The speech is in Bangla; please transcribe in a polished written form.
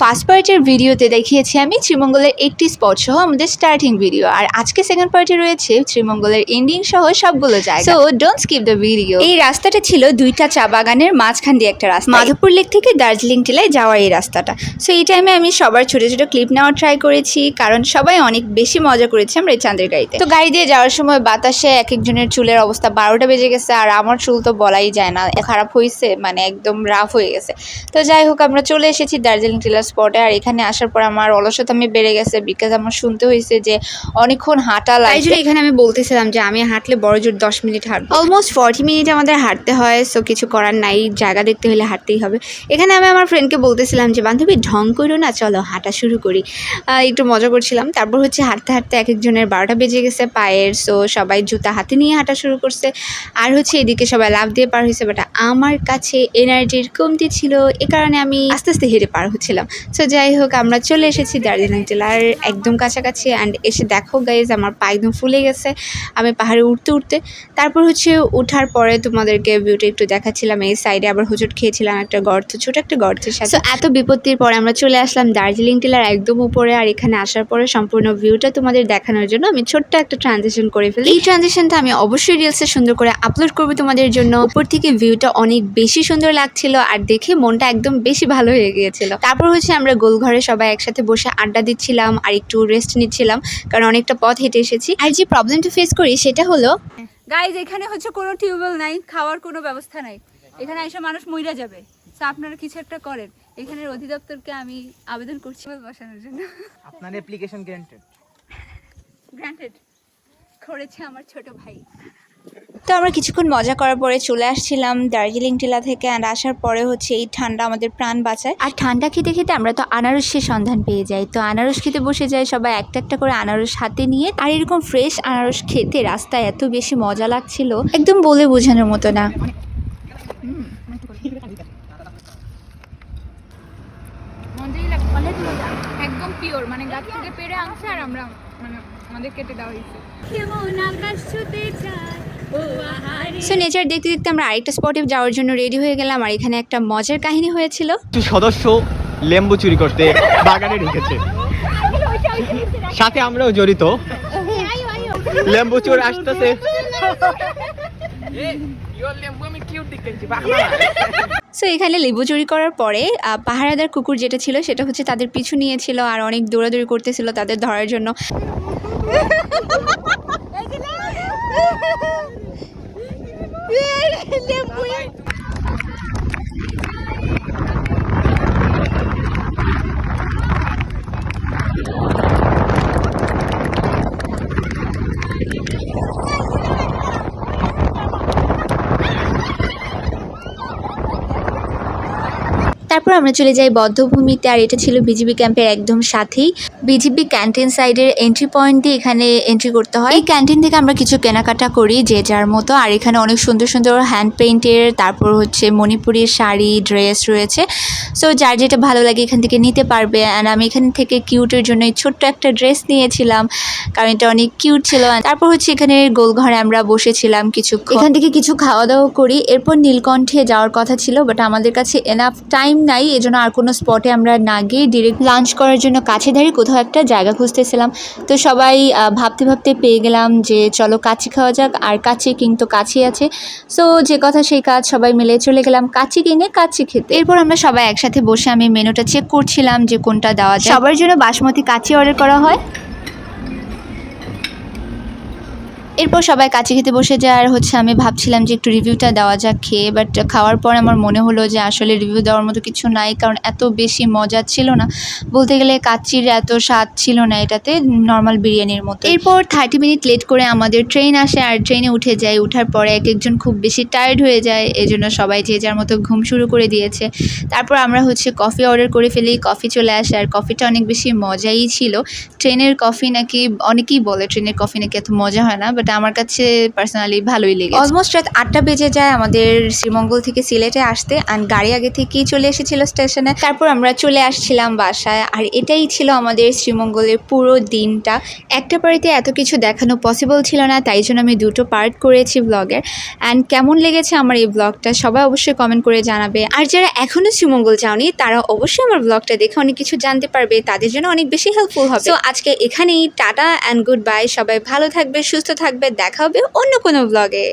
ফার্স্ট পার্টের ভিডিওতে দেখিয়েছি আমি শ্রীমঙ্গলের একটি স্পট সহ আমাদের স্টার্টিং ভিডিও, আর আজকে সেকেন্ড পার্টে রয়েছে শ্রীমঙ্গলের এন্ডিং সহ সবগুলো জায়গা। So don't skip the video. এই রাস্তাটা ছিল দুইটা চা বাগানের মাঝখান দিয়ে একটা রাস্তা, মাধবপুর লেক থেকে দার্জিলিং টিলায় যাওয়ার এই রাস্তাটা। সো এই টাইমে আমি সবার ছোট ছোট ক্লিপ নেওয়ার ট্রাই করেছি, কারণ সবাই অনেক বেশি মজা করেছে আমরা এই চাঁদের গাড়িতে। তো গাড়ি দিয়ে যাওয়ার সময় বাতাসে এক একজনের চুলের অবস্থা 12টা বেজে গেছে, আর আমার চুল তো বলাই যায় না, খারাপ হয়েছে, মানে একদম রাফ হয়ে গেছে। তো যাই হোক, আমরা চলে এসেছি দার্জিলিং টিলার স্পটে। আর এখানে আসার পর আমার অলসতা আমি বেড়ে গেছে, বিকজ আমার শুনতে হয়েছে যে অনেকক্ষণ হাঁটা লাগে। এখানে আমি বলতেছিলাম যে আমি হাঁটলে বড় জোর 10 মিনিট হাঁটবো। অলমোস্ট 40 মিনিট আমাদের হাঁটতে হয়। সো কিছু করার নাই, জায়গা দেখতে হলে হাঁটতেই হবে। এখানে আমি আমার ফ্রেন্ডকে বলতেছিলাম যে বান্ধবী ঢং করো না, চলো হাঁটা শুরু করি। একটু মজা করছিলাম। তারপর হচ্ছে হাঁটতে হাঁটতে এক একজনের 12টা বেজে গেছে পায়ের। সো সবাই জুতা হাতে নিয়ে হাঁটা শুরু করছে। আর হচ্ছে এদিকে সবাই লাফ দিয়ে পার হয়েছে, বাট আমার কাছে এনার্জির কমতি ছিল, এ কারণে আমি আস্তে আস্তে হেঁটে পার হচ্ছিলাম। সো যাই হোক, আমরা চলে এসেছি দার্জিলিং টিলার একদম কাছাকাছি। অ্যান্ড এসে দেখো গাইজ, আমার পা একদম ফুলে গেছে আমি পাহাড়ে উঠতে উঠতে। তারপর হচ্ছে ওঠার পরে তোমাদেরকে ভিউটা একটু দেখাচ্ছিলাম। এই সাইডে আবার হোঁচট খেয়েছিলাম একটা গর্ত, ছোট একটা গর্তের সাথে। সো এত বিপত্তির পরে আমরা চলে আসলাম দার্জিলিং টিলার একদম উপরে। আর এখানে আসার পরে সম্পূর্ণ ভিউটা তোমাদের দেখানোর জন্য আমি ছোট্ট একটা ট্রানজিশন করে ফেলি। এই ট্রানজিশনটা আমি অবশ্যই রিলসে সুন্দর করে আপলোড করবো তোমাদের জন্য। উপর থেকে ভিউটা অনেক বেশি সুন্দর লাগছিল, আর দেখে মনটা একদম বেশি ভালো হয়ে গিয়েছিল। তারপর হচ্ছে আমরা গোলঘরে সবাই একসাথে বসে আড্ডা দিচ্ছিলাম আর একটু রেস্ট নিচ্ছিলাম, কারণ অনেকটা পথ হেঁটে এসেছি। আর যে প্রবলেমটা ফেস করি সেটা হলো গাইজ, এখানে হচ্ছে কোনো টিউবওয়েল নাই, খাওয়ার কোনো ব্যবস্থা নাই। এখানে এসে মানুষ মইরা যাবে। তো আপনারা কিছু একটা করেন। এখানের অধিদপ্তরকে আমি আবেদন করছি বসানোর জন্য। আপনার অ্যাপ্লিকেশন গ্রান্টেড করেছে আমার ছোট ভাই। তো আমরা কিছুক্ষণ মজা করার পরে চলে আসছিলাম দার্জিলিং টিলা থেকে। অ্যান্ড আসার পরে হচ্ছে এই ঠান্ডা আমাদের প্রাণ বাঁচায়। আর ঠান্ডা খেতে খেতে আমরা তো আনারসের সন্ধান পেয়ে যাই। তো আনারস খেতে বসে যাই সবাই একটা একটা করে আনারস হাতে নিয়ে। আর এরকম ফ্রেশ আনারস খেতে রাস্তায় এত বেশি মজা লাগছিল, একদম বলে বোঝানোর মতো না। একদম পিওর, মানে গাছ থেকে পেড়ে আনছে আর আমরা মানে আমাদের কেটে দেওয়া হয়েছে। সো নেচার দেখতে দেখতে আমরা আরেকটা স্পটে যাওয়ার জন্য রেডি হয়ে গেলাম। আর এখানে একটা মজার কাহিনী হয়েছিল। সদস্য লেম্বু চুরি করতে বাগানে ঢুকেছে, সাথে আমরাও জড়িত। লেম্বু চোর আসতেছে। সো এখানে লেবু চুরি করার পরে পাহারাদার কুকুর যেটা ছিল সেটা হচ্ছে তাদের পিছু নিয়েছিল আর অনেক দৌড়াদৌড়ি করতেছিল তাদের ধরার জন্য। তারপর আমরা চলে যাই বদ্ধভূমিতে। আর এটা ছিল বিজিবি ক্যাম্পের একদম সাথেই। বিজিবি ক্যান্টিন সাইডের এন্ট্রি পয়েন্ট দিয়ে এখানে এন্ট্রি করতে হয়। এই ক্যান্টিন থেকে আমরা কিছু কেনাকাটা করি যে যার মতো। আর এখানে অনেক সুন্দর সুন্দর হ্যান্ড পেইন্টের, তারপর হচ্ছে মণিপুরি শাড়ি, ড্রেস রয়েছে। সো যার যেটা ভালো লাগে এখান থেকে নিতে পারবে। অ্যান্ড আমি এখান থেকে কিউটের জন্য এই ছোট্ট একটা ড্রেস নিয়েছিলাম, কারণ এটা অনেক কিউট ছিল। তারপর হচ্ছে এখানে গোলঘরে আমরা বসেছিলাম কিছুক্ষণ, এখান থেকে কিছু খাওয়া দাওয়া করি। এরপর নীলকণ্ঠে যাওয়ার কথা ছিল, বাট আমাদের কাছে এনাফ টাইম নাই, এজন্য আর কোনো স্পটে আমরা না গিয়ে ডিরেক্ট লাঞ্চ করার জন্য কাছে ধারে কোথাও একটা জায়গা খুঁজতেছিলাম। তো সবাই ভাবতে ভাবতে পেয়ে গেলাম যে চলো কাচ্চি খাওয়া যাক। আর কাচ্চি কিং তো কাছেই আছে। সো যে কথা সেই কাজ, সবাই মিলে চলে গেলাম কাচ্চি কিনে কাচ্চি খেতে। এরপর আমরা সবাই একসাথে বসে আমি মেনুটা চেক করছিলাম যে কোনটা দেওয়া যায়। সবার জন্য বাসমতি কাচ্চি অর্ডার করা হয়। এরপর সবাই কাছে খেতে বসে যায়। আর হচ্ছে আমি ভাবছিলাম যে একটু রিভিউটা দেওয়া যাক খেয়ে, বাট খাওয়ার পর আমার মনে হলো যে আসলে রিভিউ দেওয়ার মতো কিছু নাই, কারণ এত বেশি মজা ছিল না। বলতে গেলে কাচ্চির এত স্বাদ ছিল না এটাতে, নর্মাল বিরিয়ানির মতো। এরপর 30 মিনিট লেট করে আমাদের ট্রেন আসে, আর ট্রেনে উঠে যাই। উঠার পরে এক একজন খুব বেশি টায়ার্ড হয়ে যায়, এজন্য সবাই যে যার মতো ঘুম শুরু করে দিয়েছে। তারপর আমরা হচ্ছে কফি অর্ডার করে ফেলি, কফি চলে আসে। আর কফিটা অনেক বেশি মজাই ছিল। ট্রেনের কফি নাকি, অনেকেই বলে ট্রেনের কফি নাকি এত মজা হয় না, বাট যেটা আমার কাছে পার্সোনালি ভালোই লেগেছে। অলমোস্ট রাত 8টা বেজে যায় আমাদের শ্রীমঙ্গল থেকে সিলেটে আসতে, অ্যান্ড গাড়ি আগে থেকেই চলে এসেছিল স্টেশনে। তারপর আমরা চলে আসছিলাম বাসায়, আর এটাই ছিল আমাদের শ্রীমঙ্গলের পুরো দিনটা। একটা পার্টিতে এত কিছু দেখানো পসিবল ছিল না, তাই জন্য আমি দুটো পার্ট করেছি ব্লগের। অ্যান্ড কেমন লেগেছে আমার এই ব্লগটা সবাই অবশ্যই কমেন্ট করে জানাবে। আর যারা এখনো শ্রীমঙ্গল যাওনি তারা অবশ্যই আমার ব্লগটা দেখে অনেক কিছু জানতে পারবে, তাদের জন্য অনেক বেশি হেল্পফুল হবে। তো আজকে এখানেই টাটা অ্যান্ড গুড বাই। সবাই ভালো থাকবে, সুস্থ থাকবে, দেখা হবে অন্য কোনো ব্লগে।